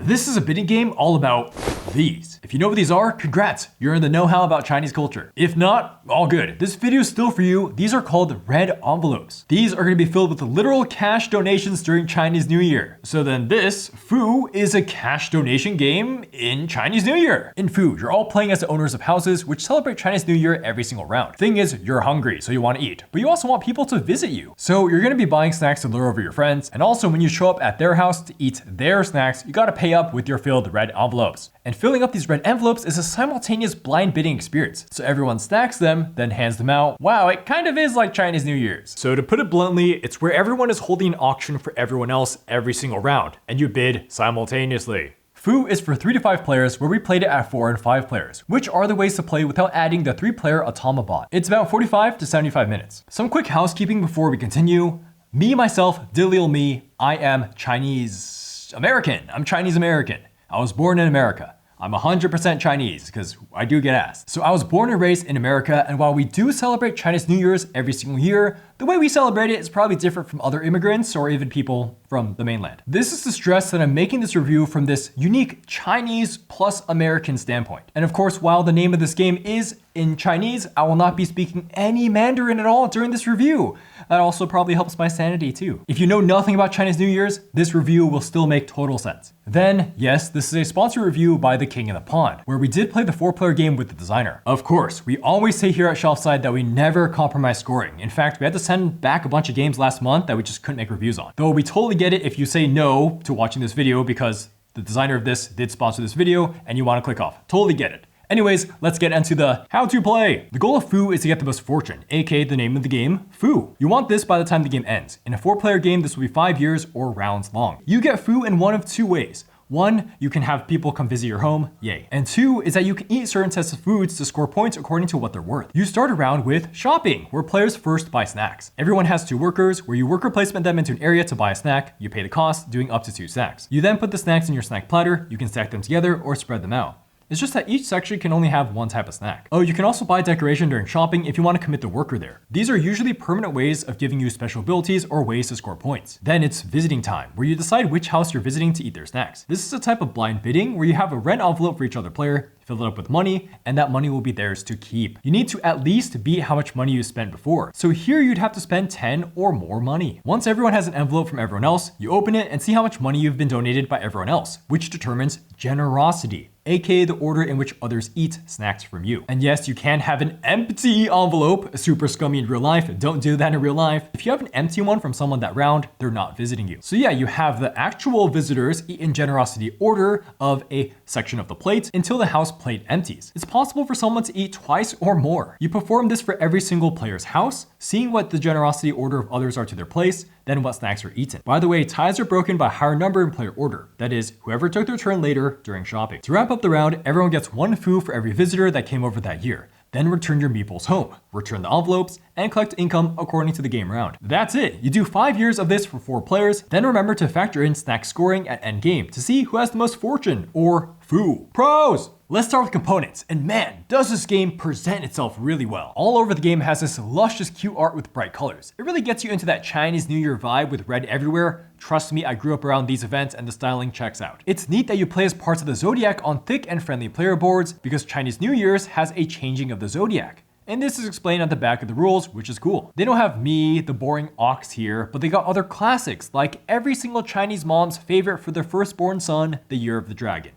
This is a bidding game all about these. If you know what these are, congrats, you're in the know-how about Chinese culture. If not, all good. This video is still for you. These are called red envelopes. These are going to be filled with literal cash donations during Chinese New Year. So then this, Fu, is a cash donation game in Chinese New Year. In Fu, you're all playing as the owners of houses which celebrate Chinese New Year every single round. Thing is, you're hungry, so you want to eat, but you also want people to visit you. So you're going to be buying snacks to lure over your friends, and also when you show up at their house to eat their snacks, you got to pay up with your filled red envelopes. And filling up these red envelopes is a simultaneous blind bidding experience. So everyone stacks them, then hands them out. Wow, it kind of is like Chinese New Year's. So to put it bluntly, it's where everyone is holding an auction for everyone else every single round, and you bid simultaneously. Fu is for 3 to 5 players, where we played it at 4 and 5 players, which are the ways to play without adding the 3-player Automabot. It's about 45 to 75 minutes. Some quick housekeeping before we continue. Me, myself, dilly ol' me, I am Chinese American. I'm Chinese American. I was born in America. I'm 100% Chinese because I do get asked. So I was born and raised in America, and while we do celebrate Chinese New Year's every single year, the way we celebrate it is probably different from other immigrants or even people from the mainland. This is to stress that I'm making this review from this unique Chinese plus American standpoint. And of course, while the name of this game is in Chinese, I will not be speaking any Mandarin at all during this review. That also probably helps my sanity too. If you know nothing about Chinese New Year's, this review will still make total sense. Then, yes, this is a sponsored review by The King of the Pond, where we did play the 4-player game with the designer. Of course, we always say here at Shelfside that we never compromise scoring. In fact, we had to send back a bunch of games last month that we just couldn't make reviews on. Though we totally get it if you say no to watching this video because the designer of this did sponsor this video and you want to click off. Totally get it. Anyways, let's get into the how to play. The goal of Fu is to get the most fortune, aka the name of the game, Fu. You want this by the time the game ends. In a 4-player game, this will be 5 years or rounds long. You get Fu in one of 2 ways. 1, you can have people come visit your home, yay. And 2 is that you can eat certain sets of foods to score points according to what they're worth. You start a round with shopping, where players first buy snacks. Everyone has 2 workers, where you worker placement them into an area to buy a snack. You pay the cost, doing up to 2 snacks. You then put the snacks in your snack platter. You can stack them together or spread them out. It's just that each section can only have 1 type of snack. Oh, you can also buy decoration during shopping if you want to commit the worker there. These are usually permanent ways of giving you special abilities or ways to score points. Then it's visiting time, where you decide which house you're visiting to eat their snacks. This is a type of blind bidding where you have a red envelope for each other player, fill it up with money, and that money will be theirs to keep. You need to at least beat how much money you spent before. So here you'd have to spend 10 or more money. Once everyone has an envelope from everyone else, you open it and see how much money you've been donated by everyone else, which determines generosity, aka the order in which others eat snacks from you. And yes, you can have an empty envelope, super scummy in real life. Don't do that in real life. If you have an empty one from someone that round, they're not visiting you. So yeah, you have the actual visitors eat in generosity order of a section of the plate until the house plate empties. It's possible for someone to eat twice or more. You perform this for every single player's house, seeing what the generosity order of others are to their place, then what snacks are eaten. By the way, ties are broken by higher number in player order. That is, whoever took their turn later during shopping. To wrap up the round, everyone gets 1 Fu for every visitor that came over that year. Then return your meeples home, return the envelopes, and collect income according to the game round. That's it. You do 5 years of this for 4 players, then remember to factor in snack scoring at end game to see who has the most fortune, or Fu. Pros! Let's start with components, and man, does this game present itself really well. All over the game has this luscious cute art with bright colors. It really gets you into that Chinese New Year vibe with red everywhere. Trust me, I grew up around these events and the styling checks out. It's neat that you play as parts of the zodiac on thick and friendly player boards because Chinese New Year's has a changing of the zodiac. And this is explained at the back of the rules, which is cool. They don't have me, the boring ox here, but they got other classics like every single Chinese mom's favorite for their firstborn son, the Year of the Dragon.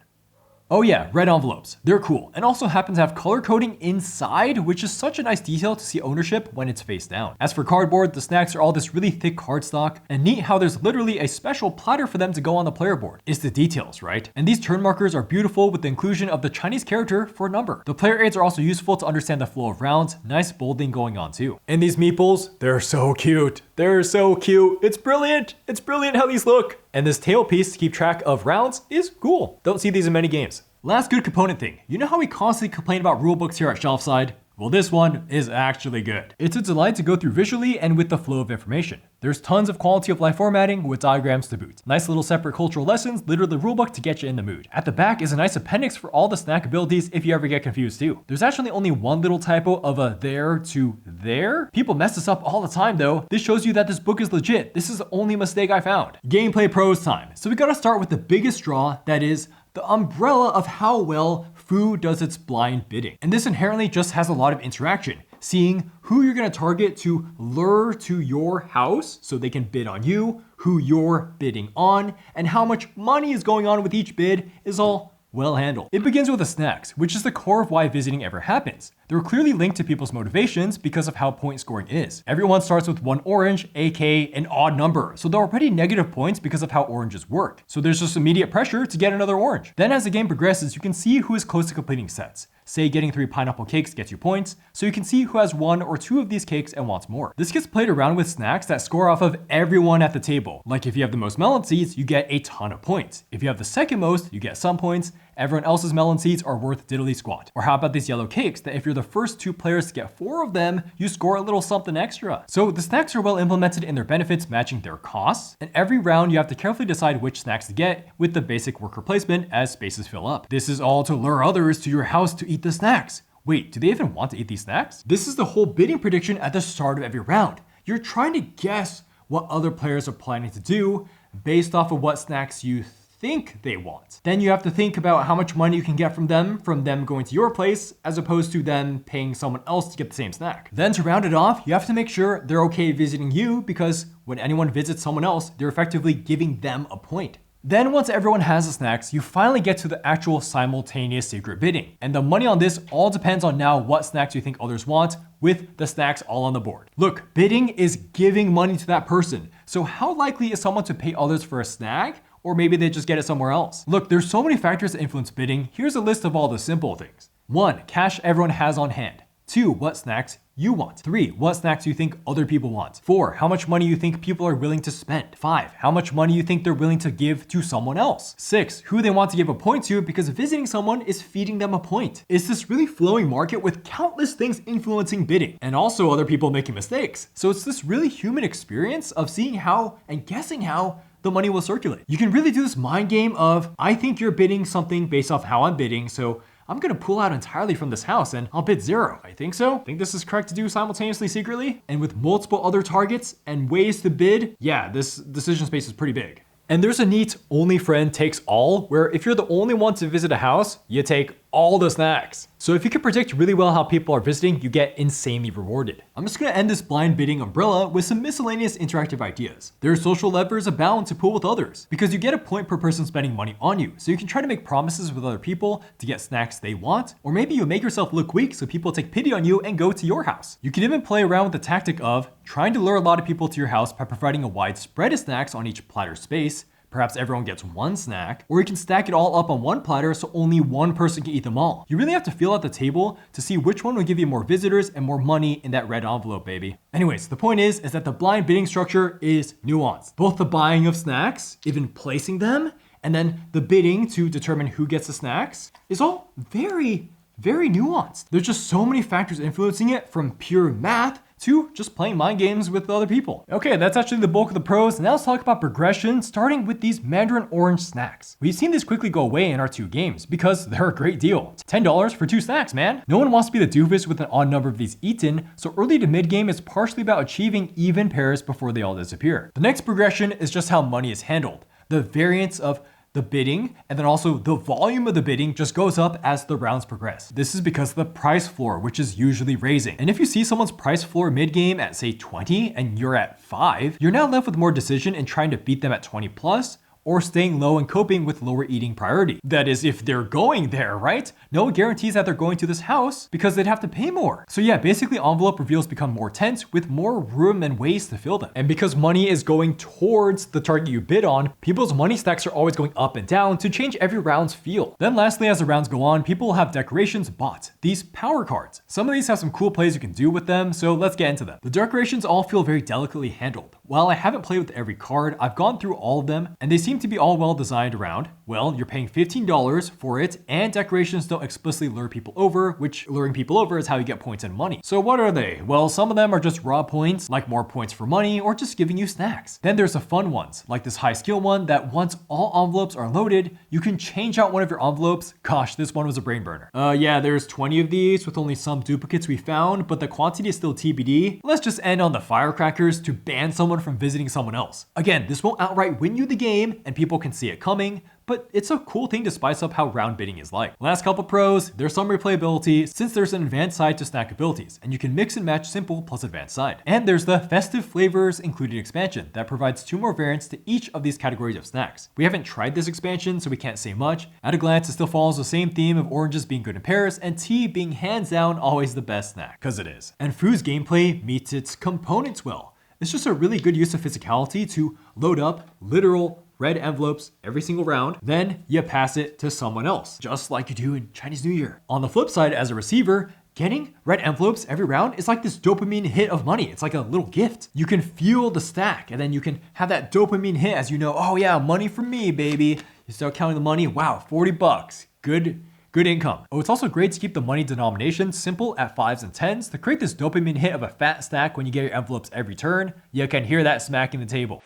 Oh yeah, red envelopes. They're cool, and also happen to have color coding inside, which is such a nice detail to see ownership when it's face down. As for cardboard, the snacks are all this really thick cardstock, and neat how there's literally a special platter for them to go on the player board. It's the details, right? And these turn markers are beautiful with the inclusion of the Chinese character for a number. The player aids are also useful to understand the flow of rounds, nice bolding going on too. And these meeples, they're so cute. They're so cute. It's brilliant. It's brilliant how these look. And this tail piece to keep track of rounds is cool. Don't see these in many games. Last good component thing. You know how we constantly complain about rulebooks here at Shelfside? Well, this one is actually good. It's a delight to go through visually and with the flow of information. There's tons of quality of life formatting with diagrams to boot. Nice little separate cultural lessons, literally the rulebook to get you in the mood. At the back is a nice appendix for all the snack abilities if you ever get confused too. There's actually only one little typo of a there to there. People mess this up all the time though. This shows you that this book is legit. This is the only mistake I found. Gameplay pros time. So we gotta start with the biggest draw, that is the umbrella of how well Fu does its blind bidding. And this inherently just has a lot of interaction. Seeing who you're gonna target to lure to your house so they can bid on you, who you're bidding on, and how much money is going on with each bid is all well handled. It begins with the snacks, which is the core of why visiting ever happens. They're clearly linked to people's motivations because of how point scoring is. Everyone starts with 1 orange, aka an odd number, so they're already negative points because of how oranges work. So there's just immediate pressure to get another orange. Then as the game progresses, you can see who is close to completing sets. Say getting 3 pineapple cakes gets you points, so you can see who has 1 or 2 of these cakes and wants more. This gets played around with snacks that score off of everyone at the table. Like if you have the most melon seeds, you get a ton of points. If you have the second most, you get some points. Everyone else's melon seeds are worth diddly squat. Or how about these yellow cakes that if you're the first 2 players to get 4 of them, you score a little something extra. So the snacks are well implemented in their benefits matching their costs. And every round you have to carefully decide which snacks to get with the basic worker placement as spaces fill up. This is all to lure others to your house to eat the snacks. Wait, do they even want to eat these snacks? This is the whole bidding prediction at the start of every round. You're trying to guess what other players are planning to do based off of what snacks you think they want. Then you have to think about how much money you can get from them going to your place, as opposed to them paying someone else to get the same snack. Then to round it off, you have to make sure they're okay visiting you, because when anyone visits someone else, they're effectively giving them a point. Then once everyone has the snacks, you finally get to the actual simultaneous secret bidding. And the money on this all depends on now what snacks you think others want, with the snacks all on the board. Look, bidding is giving money to that person. So how likely is someone to pay others for a snack? Or maybe they just get it somewhere else. Look, there's so many factors that influence bidding. Here's a list of all the simple things. 1, cash everyone has on hand. 2, what snacks you want. 3, what snacks you think other people want. 4, how much money you think people are willing to spend. 5, how much money you think they're willing to give to someone else. 6, who they want to give a point to because visiting someone is feeding them a point. It's this really flowing market with countless things influencing bidding, and also other people making mistakes. So it's this really human experience of seeing how and guessing how the money will circulate. You can really do this mind game of, I think you're bidding something based off how I'm bidding, so I'm gonna pull out entirely from this house and I'll bid 0. I think so. Think this is correct to do simultaneously secretly? And with multiple other targets and ways to bid, yeah, this decision space is pretty big. And there's a neat only friend takes all, where if you're the only one to visit a house, you take all the snacks. So if you can predict really well how people are visiting, you get insanely rewarded. I'm just gonna end this blind bidding umbrella with some miscellaneous interactive ideas. There are social levers abound to pull with others, because you get a point per person spending money on you. So you can try to make promises with other people to get snacks they want, or maybe you make yourself look weak so people take pity on you and go to your house. You can even play around with the tactic of trying to lure a lot of people to your house by providing a wide spread of snacks on each platter space. Perhaps everyone gets 1 snack, or you can stack it all up on 1 platter so only 1 person can eat them all. You really have to feel out the table to see which one will give you more visitors and more money in that red envelope, baby. Anyways, the point is that the blind bidding structure is nuanced. Both the buying of snacks, even placing them, and then the bidding to determine who gets the snacks is all very, very nuanced. There's just so many factors influencing it, from pure math to just playing mind games with other people. Okay, that's actually the bulk of the pros. Now let's talk about progression, starting with these mandarin orange snacks. We've seen these quickly go away in our 2 games because they're a great deal. $10 for 2 snacks, man. No one wants to be the doofus with an odd number of these eaten, so early to mid game is partially about achieving even pairs before they all disappear. The next progression is just how money is handled. The variance of the bidding, and then also the volume of the bidding just goes up as the rounds progress. This is because of the price floor, which is usually raising. And if you see someone's price floor mid-game at say 20 and you're at 5, you're now left with more decision in trying to beat them at 20 plus, or staying low and coping with lower eating priority. That is, if they're going there, right? No guarantees that they're going to this house because they'd have to pay more. So yeah, basically envelope reveals become more tense with more room and ways to fill them. And because money is going towards the target you bid on, people's money stacks are always going up and down to change every round's feel. Then lastly, as the rounds go on, people will have decorations bought, these power cards. Some of these have some cool plays you can do with them, so let's get into them. The decorations all feel very delicately handled. While I haven't played with every card, I've gone through all of them, and they seem to be all well designed around, well, you're paying $15 for it, and decorations don't explicitly lure people over, which luring people over is how you get points and money. So what are they? Well, some of them are just raw points, like more points for money, or just giving you snacks. Then there's the fun ones, like this high skill one that once all envelopes are loaded, you can change out one of your envelopes. Gosh, this one was a brain burner. Yeah, there's 20 of these with only some duplicates we found, but the quantity is still TBD. Let's just end on the firecrackers to ban someone from visiting someone else. Again, this won't outright win you the game, and people can see it coming, but it's a cool thing to spice up how round bidding is like. Last couple pros, there's some replayability since there's an advanced side to snack abilities, and you can mix and match simple plus advanced side. And there's the Festive flavors included expansion that provides 2 more variants to each of these categories of snacks. We haven't tried this expansion, so we can't say much. At a glance, it still follows the same theme of oranges being good in pairs and tea being hands down always the best snack, cause it is. And Foo's gameplay meets its components well. It's just a really good use of physicality to load up literal red envelopes every single round, then you pass it to someone else, just like you do in Chinese New Year. On the flip side, as a receiver, getting red envelopes every round is like this dopamine hit of money. It's like a little gift. You can feel the stack, and then you can have that dopamine hit as you know, oh yeah, money for me, baby. You start counting the money, wow, 40 bucks, good income. Oh, it's also great to keep the money denomination simple at 5s and 10s to create this dopamine hit of a fat stack when you get your envelopes every turn. You can hear that smacking the table.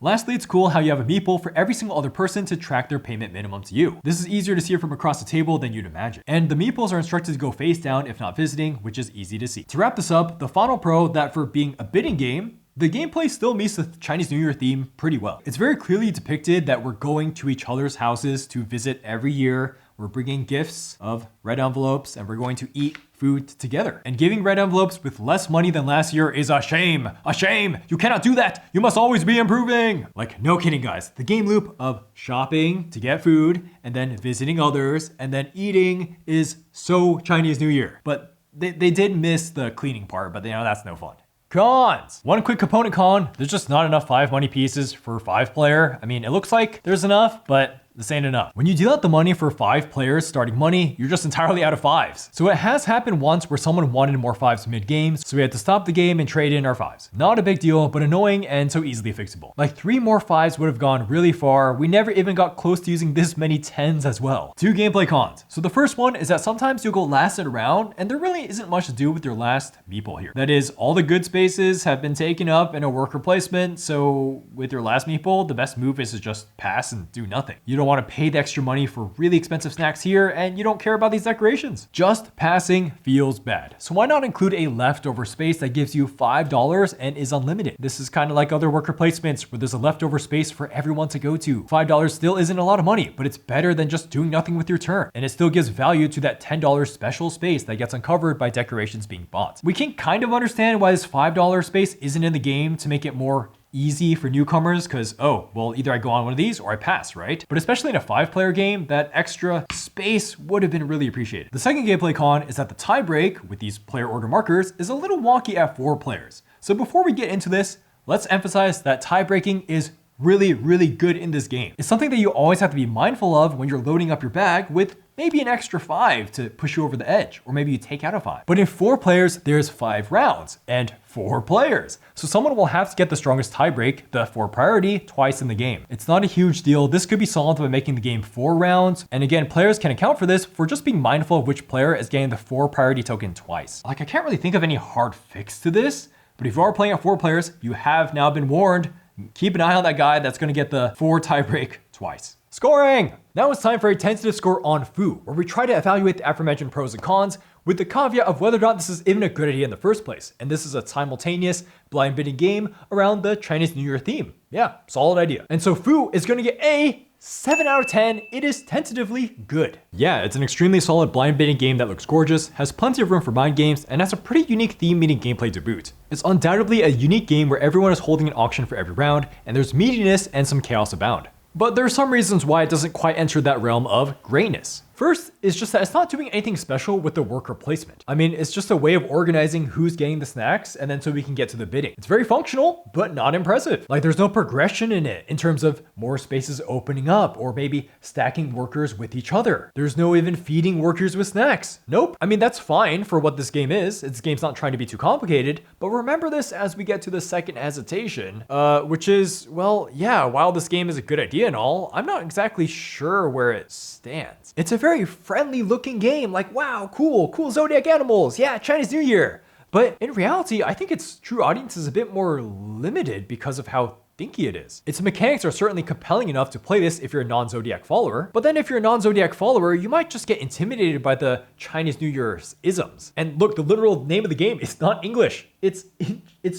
Lastly, it's cool how you have a meeple for every single other person to track their payment minimum to you. This is easier to see from across the table than you'd imagine. And the meeples are instructed to go face down if not visiting, which is easy to see. To wrap this up, the final pro that for being a bidding game, the gameplay still meets the Chinese New Year theme pretty well. It's very clearly depicted that we're going to each other's houses to visit every year. We're bringing gifts of red envelopes and we're going to eat food together. And giving red envelopes with less money than last year is a shame. A shame. You cannot do that. You must always be improving. Like, no kidding, guys. The game loop of shopping to get food and then visiting others and then eating is so Chinese New Year. But they did miss the cleaning part, but you know, that's no fun. Cons. One quick component con, there's just not enough 5 money pieces for 5 player. I mean, it looks like there's enough, but this ain't enough. When you deal out the money for 5 players starting money, you're just entirely out of 5s. So it has happened once where someone wanted more 5s mid-game, so we had to stop the game and trade in our 5s. Not a big deal, but annoying and so easily fixable. Like 3 more 5s would have gone really far. We never even got close to using this many 10s as well. 2 gameplay cons. So the first one is that sometimes you'll go last in a round and there really isn't much to do with your last meeple here. That is, all the good spaces have been taken up in a worker placement, so with your last meeple, the best move is to just pass and do nothing. You don't want to pay the extra money for really expensive snacks here, and you don't care about these decorations. Just passing feels bad. So why not include a leftover space that gives you $5 and is unlimited? This is kind of like other worker placements where there's a leftover space for everyone to go to. $5 still isn't a lot of money, but it's better than just doing nothing with your turn. And it still gives value to that $10 special space that gets uncovered by decorations being bought. We can kind of understand why this $5 space isn't in the game to make it more easy for newcomers because, oh, well, either I go on one of these or I pass, right? But especially in a 5-player game, that extra space would have been really appreciated. The second gameplay con is that the tie break with these player order markers is a little wonky at 4 players. So before we get into this, let's emphasize that tie breaking is really good in this game. It's something that you always have to be mindful of when you're loading up your bag with maybe an extra 5 to push you over the edge, or maybe you take out a 5. But in 4 players, there's 5 rounds and 4 players. So someone will have to get the strongest tiebreak, the 4 priority, twice in the game. It's not a huge deal. This could be solved by making the game 4 rounds. And again, players can account for this for just being mindful of which player is getting the 4 priority token twice. Like, I can't really think of any hard fix to this, but if you are playing at 4 players, you have now been warned. Keep an eye on that guy that's gonna get the 4 tiebreak twice. Scoring! Now it's time for a tentative score on Foo, where we try to evaluate the aforementioned pros and cons with the caveat of whether or not this is even a good idea in the first place. And this is a simultaneous blind bidding game around the Chinese New Year theme. Yeah, solid idea. And so Foo is gonna get a 7 out of 10, it is tentatively good. Yeah, it's an extremely solid blind bidding game that looks gorgeous, has plenty of room for mind games, and has a pretty unique theme meeting gameplay to boot. It's undoubtedly a unique game where everyone is holding an auction for every round, and there's meatiness and some chaos abound. But there are some reasons why it doesn't quite enter that realm of greatness. First is just that it's not doing anything special with the worker placement. I mean, it's just a way of organizing who's getting the snacks and then so we can get to the bidding. It's very functional, but not impressive. Like there's no progression in it in terms of more spaces opening up or maybe stacking workers with each other. There's no even feeding workers with snacks. Nope. I mean, that's fine for what this game is. This game's not trying to be too complicated, but remember this as we get to the second hesitation, which is, well, yeah, while this game is a good idea and all, I'm not exactly sure where it stands. It's a very friendly looking game, like, wow, cool zodiac animals, yeah, Chinese New Year. But in reality, I think its true audience is a bit more limited because of how thinky it is. Its mechanics are certainly compelling enough to play this if you're a non-Zodiac follower, but then if you're a non-Zodiac follower, you might just get intimidated by the Chinese New Year's isms. And look, the literal name of the game is not English. It's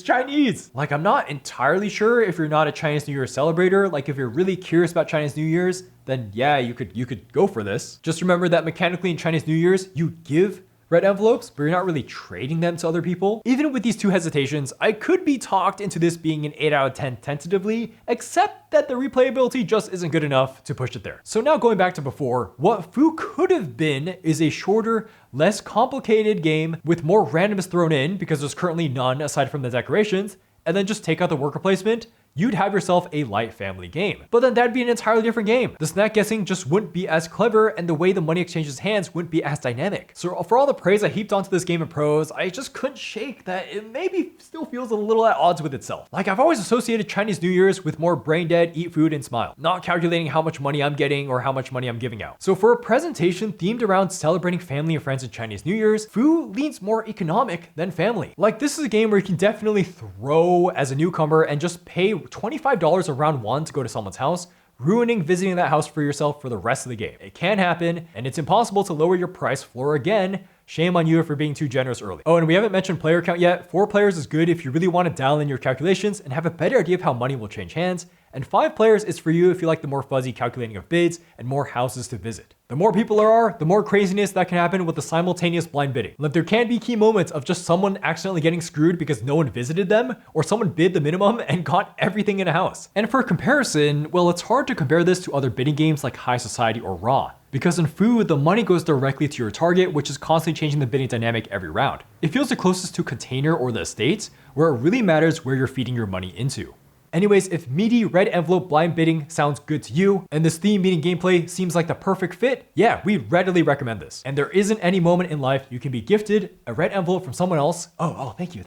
Chinese. Like, I'm not entirely sure if you're not a Chinese New Year celebrator. Like, if you're really curious about Chinese New Year's, then yeah, you could go for this. Just remember that mechanically in Chinese New Year's, you give red envelopes, but you're not really trading them to other people. Even with these two hesitations, I could be talked into this being an 8 out of 10 tentatively, except that the replayability just isn't good enough to push it there. So now going back to before, what Fu could have been is a shorter, less complicated game with more randomness thrown in because there's currently none aside from the decorations, and then just take out the worker placement. You'd have yourself a light family game. But then that'd be an entirely different game. The snack guessing just wouldn't be as clever and the way the money exchanges hands wouldn't be as dynamic. So for all the praise I heaped onto this game in pros, I just couldn't shake that it maybe still feels a little at odds with itself. Like I've always associated Chinese New Year's with more brain dead, eat food and smile, not calculating how much money I'm getting or how much money I'm giving out. So for a presentation themed around celebrating family and friends in Chinese New Year's, Fu leans more economic than family. Like this is a game where you can definitely throw as a newcomer and just pay $25 a round one to go to someone's house, ruining visiting that house for yourself for the rest of the game. It can happen, and it's impossible to lower your price floor again. Shame on you for being too generous early. Oh, and we haven't mentioned player count yet. 4 players is good if you really want to dial in your calculations and have a better idea of how money will change hands. And 5 players is for you if you like the more fuzzy calculating of bids and more houses to visit. The more people there are, the more craziness that can happen with the simultaneous blind bidding. Like there can be key moments of just someone accidentally getting screwed because no one visited them, or someone bid the minimum and got everything in a house. And for comparison, well, it's hard to compare this to other bidding games like High Society or Raw. Because in food, the money goes directly to your target, which is constantly changing the bidding dynamic every round. It feels the closest to Container or the Estates, where it really matters where you're feeding your money into. Anyways, if meaty red envelope blind bidding sounds good to you, and this theme meeting gameplay seems like the perfect fit, yeah, we readily recommend this. And there isn't any moment in life you can be gifted a red envelope from someone else. Oh, thank you.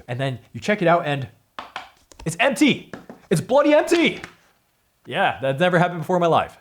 And then you check it out and it's empty. It's bloody empty. Yeah, that's never happened before in my life.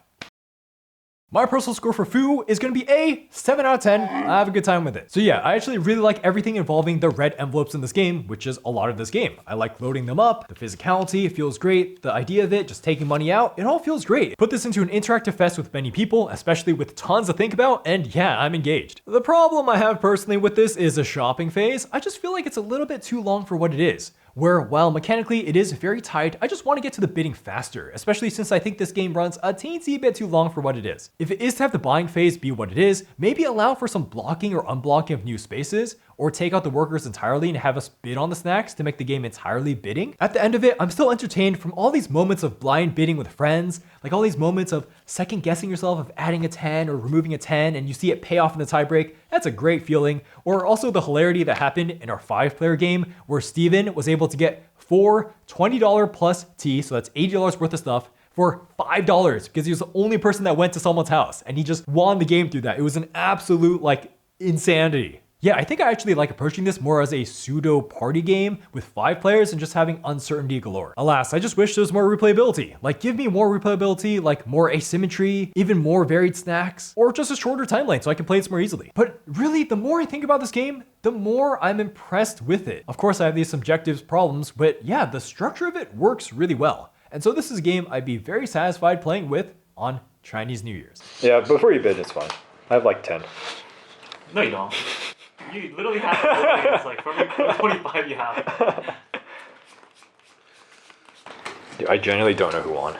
My personal score for Fu is going to be a 7 out of 10. I have a good time with it. So yeah, I actually really like everything involving the red envelopes in this game, which is a lot of this game. I like loading them up, the physicality, it feels great. The idea of it, just taking money out, it all feels great. Put this into an interactive fest with many people, especially with tons to think about, and yeah, I'm engaged. The problem I have personally with this is a shopping phase. I just feel like it's a little bit too long for what it is. Where while mechanically it is very tight, I just want to get to the bidding faster, especially since I think this game runs a teensy bit too long for what it is. If it is to have the buying phase be what it is, maybe allow for some blocking or unblocking of new spaces, or take out the workers entirely and have us bid on the snacks to make the game entirely bidding. At the end of it, I'm still entertained from all these moments of blind bidding with friends, like all these moments of second guessing yourself of adding a 10 or removing a 10 and you see it pay off in the tiebreak. That's a great feeling. Or also the hilarity that happened in our 5-player game where Steven was able to get 4 $20 plus tea, so that's $80 worth of stuff, for $5 because he was the only person that went to someone's house and he just won the game through that. It was an absolute insanity. Yeah, I think I actually like approaching this more as a pseudo party game with 5 players and just having uncertainty galore. Alas, I just wish there was more replayability. Like give me more replayability, like more asymmetry, even more varied snacks, or just a shorter timeline so I can play this more easily. But really, the more I think about this game, the more I'm impressed with it. Of course, I have these subjective problems, but yeah, the structure of it works really well. And so this is a game I'd be very satisfied playing with on Chinese New Year's. Yeah, before you bid, it's fine. I have like 10. No, you don't. You literally have to it's like from 25 you have. Dude, I genuinely don't know who won.